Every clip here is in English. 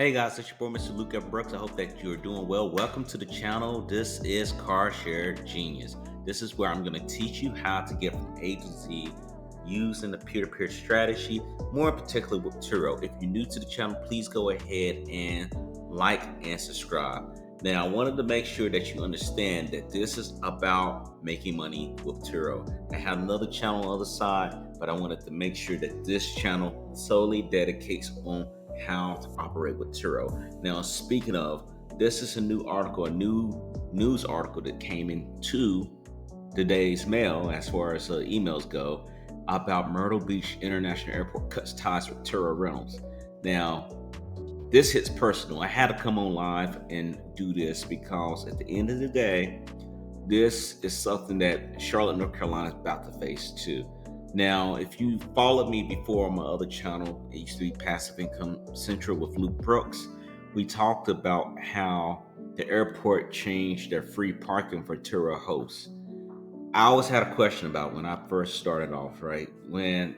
Hey guys, it's your boy Mr. Lukebrooks. I hope that you're doing well. Welcome to the channel. This is Car Share Genius. This is where I'm going to teach you how to get from A to Z using the peer-to-peer strategy, more particularly with Turo. If you're new to the channel, please go ahead and like and subscribe. Now, I wanted to make sure that you understand that this is about making money with Turo. I have another channel on the other side, but I wanted to make sure that this channel solely dedicates on how to operate with Turo. Now, speaking of, this is a new article, a new news article that came into today's mail as far as emails go about Myrtle Beach International Airport cuts ties with Turo Rentals. Now, this hits personal. I had to come on live and do this because at the end of the day, this is something that Charlotte, North Carolina is about to face too. Now, if you followed me before on my other channel, it used to be Passive Income Central with Lukebrooks, we talked about how the airport changed their free parking for Turo hosts. I always had a question about when I first started off, right? When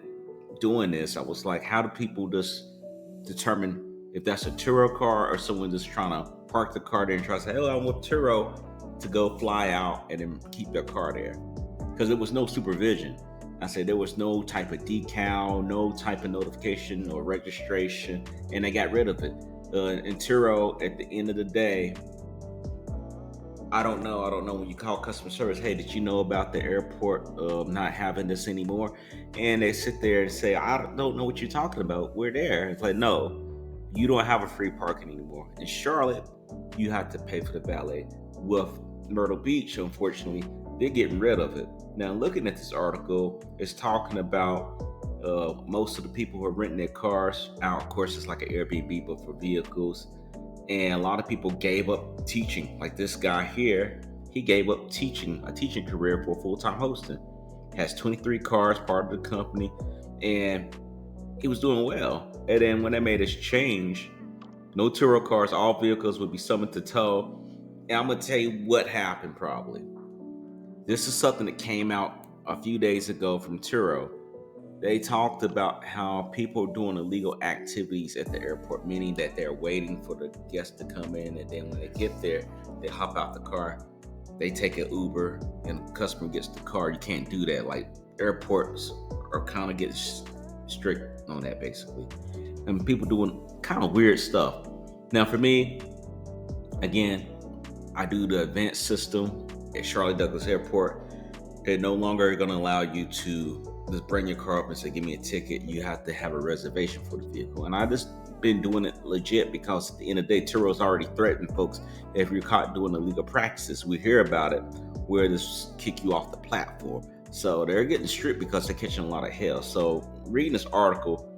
doing this, I was like, how do people just determine if that's a Turo car or someone just trying to park the car there and try to say, oh, I'm with Turo, to go fly out and then keep their car there? Because there was no supervision. I said there was no type of decal, no type of notification or registration, and they got rid of it. And Turo, at the end of the day, I don't know when you call customer service, hey, did you know about the airport not having this anymore? And they sit there and say, I don't know what you're talking about. We're there. It's like, no, you don't have a free parking anymore. In Charlotte, you have to pay for the valet. With Myrtle Beach, unfortunately, they're getting rid of it. Now, looking at this article, it's talking about most of the people who are renting their cars out. Of course, it's like an Airbnb, but for vehicles. And a lot of people gave up teaching. Like this guy here, he gave up a teaching career for full-time hosting. Has 23 cars, part of the company, and he was doing well. And then when they made this change, no Turo cars, all vehicles would be summoned to tow. And I'm gonna tell you what happened probably. This is something that came out a few days ago from Turo. They talked about how people are doing illegal activities at the airport, meaning that they're waiting for the guests to come in, and then when they get there, they hop out the car, they take an Uber, and the customer gets the car. You can't do that. Like, airports are kind of getting strict on that, basically. And people doing kind of weird stuff. Now, for me, again, I do the advanced system at Charlotte Douglas Airport. They're no longer going to allow you to just bring your car up and say, give me a ticket. You have to have a reservation for the vehicle. And I just been doing it legit because at the end of the day, Turo's already threatened folks. If you're caught doing illegal practices, we hear about it, where this kick you off the platform. So they're getting strict because they're catching a lot of hell. So reading this article,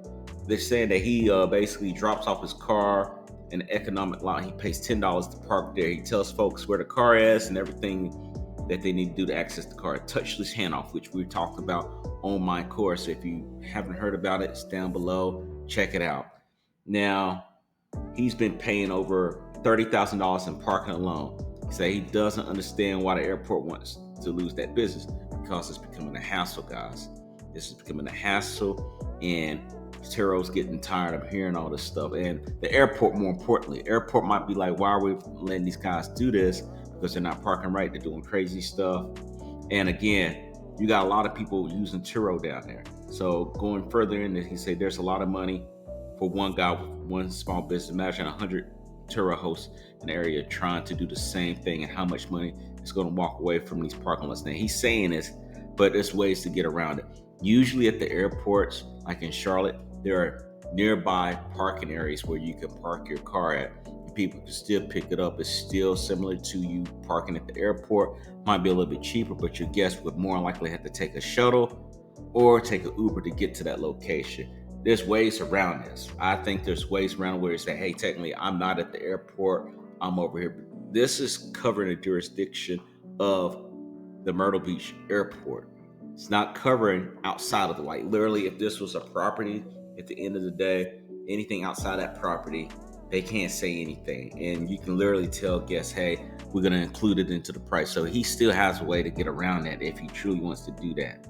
they're saying that he basically drops off his car in an economic lot. He pays $10 to park there. He tells folks where the car is and everything that they need to do to access the car. Touchless handoff, which we talked about on my course. If you haven't heard about it, it's down below. Check it out. Now, he's been paying over $30,000 in parking alone. He said he doesn't understand why the airport wants to lose that business, because it's becoming a hassle, guys. This is becoming a hassle, and Turo's getting tired of hearing all this stuff. And the airport, more importantly, airport might be like, why are we letting these guys do this? Because they're not parking right, they're doing crazy stuff. And again, you got a lot of people using Turo down there. So going further in this, he said there's a lot of money for one guy with one small business. Imagine 100 Turo hosts in the area trying to do the same thing, and how much money is going to walk away from these parking lots. Now, he's saying this, but there's ways to get around it. Usually at the airports, like in Charlotte, there are nearby parking areas where you can park your car at. People can still pick it up. It's still similar to you parking at the airport. Might be a little bit cheaper, but your guests would more likely have to take a shuttle or take an Uber to get to that location. There's ways around this. I think there's ways around where you say, hey, technically, I'm not at the airport, I'm over here. This is covering the jurisdiction of the Myrtle Beach Airport. It's not covering outside of the light. Literally, if this was a property, at the end of the day, anything outside that property, they can't say anything. And you can literally tell guests, hey, we're going to include it into the price. So he still has a way to get around that if he truly wants to do that.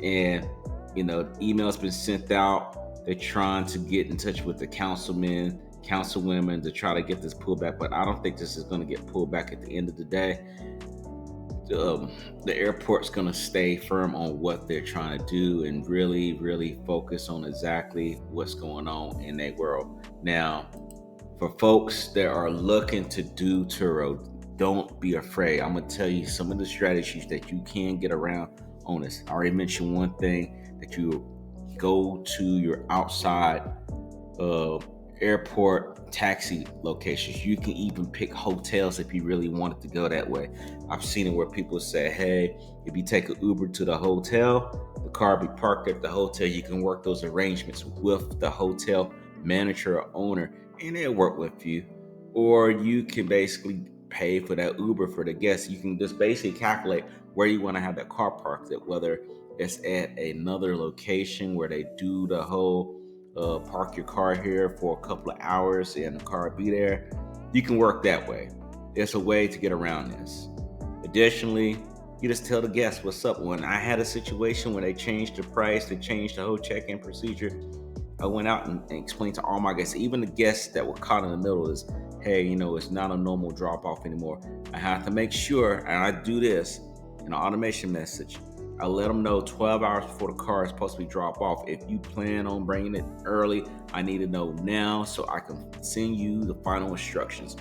And, the email's been sent out. They're trying to get in touch with the councilman councilwomen to try to get this pulled back, but I don't think this is going to get pulled back at the end of the day. The airport's going to stay firm on what they're trying to do and really, really focus on exactly what's going on in their world. Now, for folks that are looking to do Turo, don't be afraid. I'm going to tell you some of the strategies that you can get around on this. I already mentioned one thing, that you go to your outside airport taxi locations. You can even pick hotels if you really wanted to go that way. I've seen it where people say, hey, if you take an Uber to the hotel, the car be parked at the hotel. You can work those arrangements with the hotel manager or owner, and they'll work with you. Or you can basically pay for that Uber for the guests. You can just basically calculate where you want to have that car parked at, whether it's at another location where they do the whole park your car here for a couple of hours and the car be there. You can work that way. It's a way to get around this. Additionally, you just tell the guests what's up. When I had a situation where they changed the price, they changed the whole check-in procedure, I went out and explained to all my guests, even the guests that were caught in the middle, is, hey, it's not a normal drop-off anymore. I have to make sure, and I do this in an automation message, I let them know 12 hours before the car is supposed to be dropped off. If you plan on bringing it early, I need to know now so I can send you the final instructions.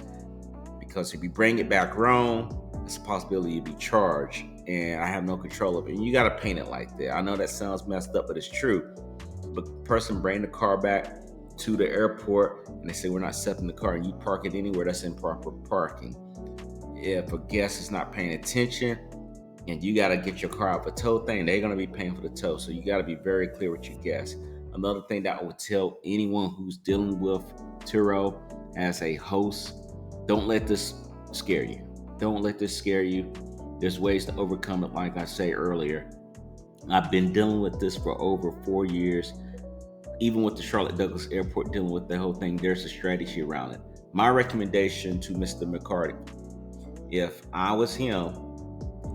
Because if you bring it back wrong, it's a possibility you'll be charged, and I have no control of it. And you got to paint it like that. I know that sounds messed up, but it's true. But the person bring the car back to the airport and they say, we're not accepting the car, and you park it anywhere, that's improper parking. If a guest is not paying attention, and you got to get your car out for tow thing, they're going to be paying for the tow. So you got to be very clear with your guests. Another thing that I would tell anyone who's dealing with Turo as a host, don't let this scare you. Don't let this scare you. There's ways to overcome it, like I say earlier. I've been dealing with this for over 4 years. Even with the Charlotte Douglas Airport dealing with the whole thing, there's a strategy around it. My recommendation to Mr. McCarty, if I was him,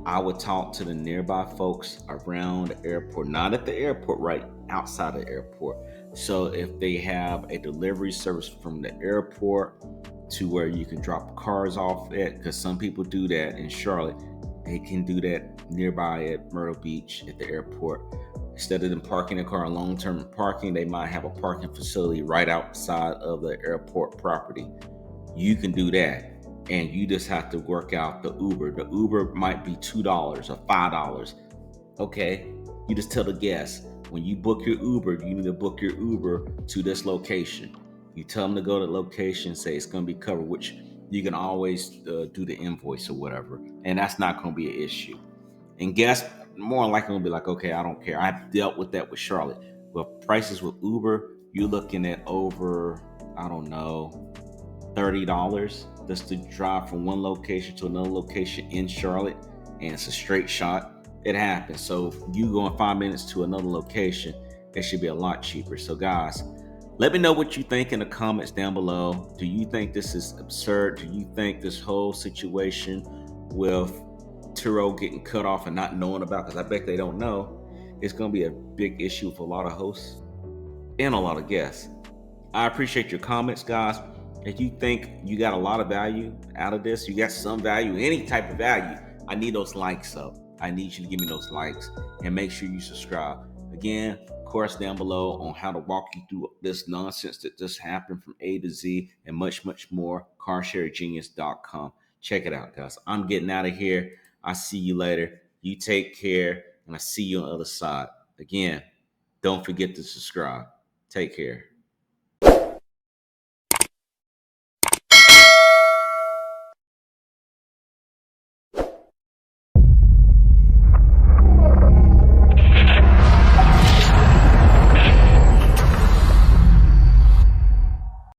I would talk to the nearby folks around the airport, not at the airport, right outside the airport. So if they have a delivery service from the airport to where you can drop cars off at, because some people do that in Charlotte, they can do that nearby at Myrtle Beach at the airport. Instead of them parking their car in long-term parking, they might have a parking facility right outside of the airport property. You can do that. And you just have to work out the Uber. The Uber might be $2 or $5. Okay, you just tell the guests, when you book your Uber, you need to book your Uber to this location. You tell them to go to the location, say it's going to be covered, which you can always do the invoice or whatever. And that's not going to be an issue. And guests more likely going to be like, okay, I don't care. I've dealt with that with Charlotte. But prices with Uber, you're looking at over, I don't know, $30 just to drive from one location to another location in Charlotte, and it's a straight shot. It happens. So if you go in 5 minutes to another location, it should be a lot cheaper. So guys, let me know what you think in the comments down below. Do you think this is absurd? Do you think this whole situation with Turo getting cut off and not knowing about, because I bet they don't know, it's going to be a big issue for a lot of hosts and a lot of guests? I appreciate your comments, guys. If you think you got a lot of value out of this, you got some value, any type of value, I need those likes up. I need you to give me those likes, and make sure you subscribe. Again, course down below on how to walk you through this nonsense that just happened from A to Z, and much, much more. carsharegenius.com. Check it out, guys. I'm getting out of here. I'll see you later. You take care, and I see you on the other side. Again, don't forget to subscribe. Take care.